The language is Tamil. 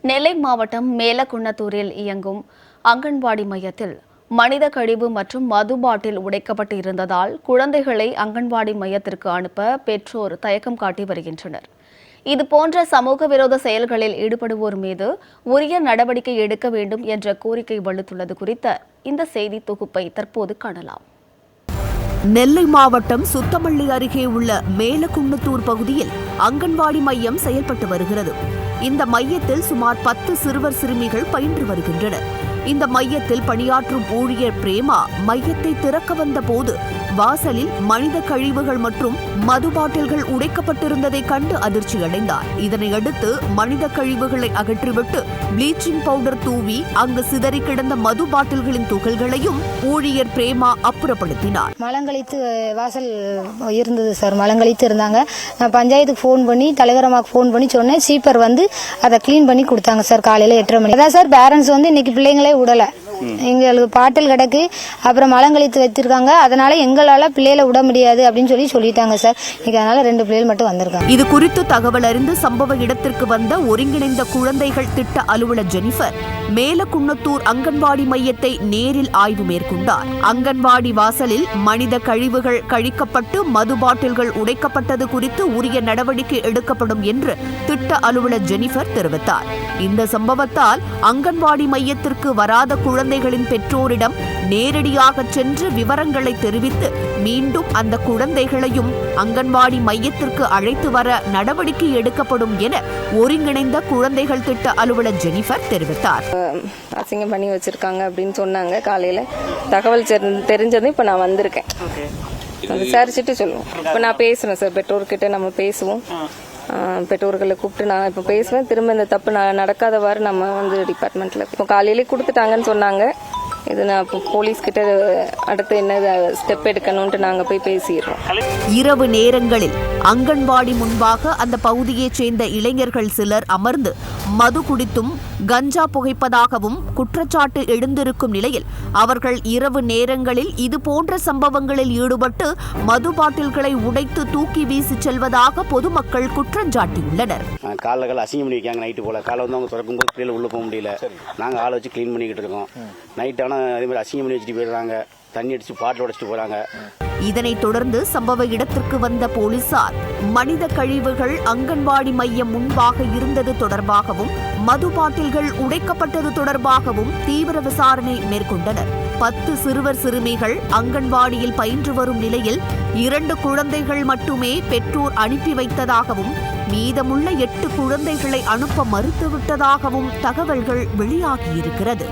நெல்லை மாவட்டம் மேலக்குன்னத்தூரில் இயங்கும் அங்கன்வாடி மையத்தில் மனித கழிவு மற்றும் மது பாட்டில் உடைக்கப்பட்டு இருந்ததால் குழந்தைகளை அங்கன்வாடி மையத்திற்கு அனுப்ப பெற்றோர் தயக்கம் காட்டி வருகின்றனர். இதுபோன்ற சமூக விரோத செயல்களில் ஈடுபடுவோர் மீது உரிய நடவடிக்கை எடுக்க வேண்டும் என்ற கோரிக்கை வலுத்துள்ளது குறித்த இந்த செய்தி தொகுப்பை தற்போது காணலாம். நெல்லை மாவட்டம் சுத்தமல்லி அருகே உள்ள மேலக்குன்னத்தூர் பகுதியில் அங்கன்வாடி மையம் செயல்பட்டு வருகிறது. இந்த மையத்தில் சுமார் 10 சிறுவர் சிறுமிகள் பயின்று வருகின்றனர். இந்த மையத்தில் பணியாற்றும் ஊழியர் பிரேமா மையத்தை திறக்க வந்த போது வாசலில் மனித கழிவுகள் மற்றும் மது பாட்டில்கள் உடைக்கப்பட்டிருந்ததை கண்டு அதிர்ச்சி அடைந்தார். இதனையடுத்து மனித கழிவுகளை அகற்றிவிட்டு ப்ளீச்சிங் பவுடர் தூவி அங்கு சிதறி கிடந்த மது பாட்டில்களின் துகள்களையும் ஊழியர் பிரேமா அப்புறப்படுத்தினார். மலங்கழித்து வாசல் இருந்தது சார், மலங்கழித்து இருந்தாங்க. நான் பஞ்சாயத்துக்கு ஃபோன் பண்ணி தலைவரமாக்கு ஃபோன் பண்ணி சொன்னேன். சீப்பர் வந்து அதை கிளீன் பண்ணி கொடுத்தாங்க சார் காலையில 8:30 மணி. அதான் சார் பேரண்ட்ஸ் வந்து இன்னைக்கு பிள்ளைங்களே விடல, எங்களுக்கு பாட்டில் கிடக்கு, அப்புறம் மலங்கழித்து வச்சிருக்காங்க, அதனால எங்களால பிள்ளைகளை விட முடியாது அப்படின்னு சொல்லிட்டாங்க சார். இன்னைக்கு அதனால 2 பிள்ளைகள் மட்டும் வந்திருக்காங்க. இது குறித்து தகவல் அறிந்து சம்பவ இடத்திற்கு வந்த ஒருங்கிணைந்த குழந்தைகள் திட்ட அலுவலர் ஜெனிஃபர் மேலக்குன்னத்தூர் அங்கன்வாடி மையத்தை நேரில் ஆய்வு மேற்கொண்டார். அங்கன்வாடி வாசலில் மனித கழிவுகள் கழிக்கப்பட்டு மது பாட்டில்கள் உடைக்கப்பட்டது குறித்து உரிய நடவடிக்கை எடுக்கப்படும் என்று திட்ட அலுவலர் ஜெனிஃபர் தெரிவித்தார். இந்த சம்பவத்தால் அங்கன்வாடி மையத்திற்கு வராத குழந்தைகளின் பெற்றோரிடம் நேரடியாக சென்று விவரங்களை தெரிவித்து மீண்டும் அந்த குழந்தைகளையும் அங்கன்வாடி மையத்திற்கு அழைத்து வர நடவடிக்கை எடுக்கப்படும் என ஒருங்கிணைந்த குழந்தைகள் திட்ட அலுவலர் ஜெனிஃபர் தெரிவித்தார். அசிங்கம் பண்ணி வச்சிருக்காங்க அப்படின்னு சொன்னாங்க. காலையில தகவல் தெரிஞ்சது இப்ப நான் வந்திருக்கேன். விசாரிச்சுட்டு சொல்லுவோம். இப்ப நான் பேசுறேன் சார், பெற்றோர்கிட்ட நம்ம பேசுவோம். பெற்றோர்களை கூப்பிட்டு நான் இப்போ பேசுவேன். திரும்ப இந்த தப்பு நடக்காதவாறு நம்ம வந்து டிபார்ட்மெண்ட்ல இப்போ காலையிலே கொடுத்துட்டாங்கன்னு சொன்னாங்க. இது நான் இப்போ போலீஸ் கிட்ட அடுத்து என்ன ஸ்டெப் எடுக்கணும்ட்டு நாங்கள் போய் பேசிடுறோம். இரவு நேரங்களில் அங்கன்வாடி முன்பாக அந்த பகுதியைச் சேர்ந்த இளைஞர்கள் சிலர் அமர்ந்து மது குடித்தும் கஞ்சா புகைப்பதாகவும் குற்றச்சாட்டு எழுந்திருக்கும் நிலையில் அவர்கள் இரவு நேரங்களில் இதுபோன்ற சம்பவங்களில் ஈடுபட்டு மது பாட்டில்களை உடைத்து தூக்கி வீசி செல்வதாக பொதுமக்கள் குற்றஞ்சாட்டியுள்ளனர். காலைகள் அசிங்கம் பண்ணி வைக்காங்க. நைட்டு போல காலை வந்து அவங்க திறக்கும் போது பிள்ளைகள் உள்ள போக முடியல. நாங்கள் ஆளை வச்சு கிளீன் பண்ணிக்கிட்டு இருக்கோம். நைட் ஆனால் அதே மாதிரி அசிங்கம் பண்ணி வச்சுட்டு போயிடுறாங்க. தண்ணி அடிச்சு பாட்டில் உடைச்சிட்டு போறாங்க. இதனைத் தொடர்ந்து சம்பவ இடத்திற்கு வந்த போலீசார் மனித கழிவுகள் அங்கன்வாடி மையம் முன்பாக இருந்தது தொடர்பாகவும் மது பாட்டில்கள் உடைக்கப்பட்டது தொடர்பாகவும் தீவிர விசாரணை மேற்கொண்டனர். 10 சிறுவர் சிறுமிகள் அங்கன்வாடியில் பயின்று வரும் நிலையில் 2 குழந்தைகள் மட்டுமே பெற்றோர் அனுப்பி வைத்ததாகவும் மீதமுள்ள 8 குழந்தைகளை அனுப்ப மறுத்துவிட்டதாகவும் தகவல்கள் வெளியாகியிருக்கிறது.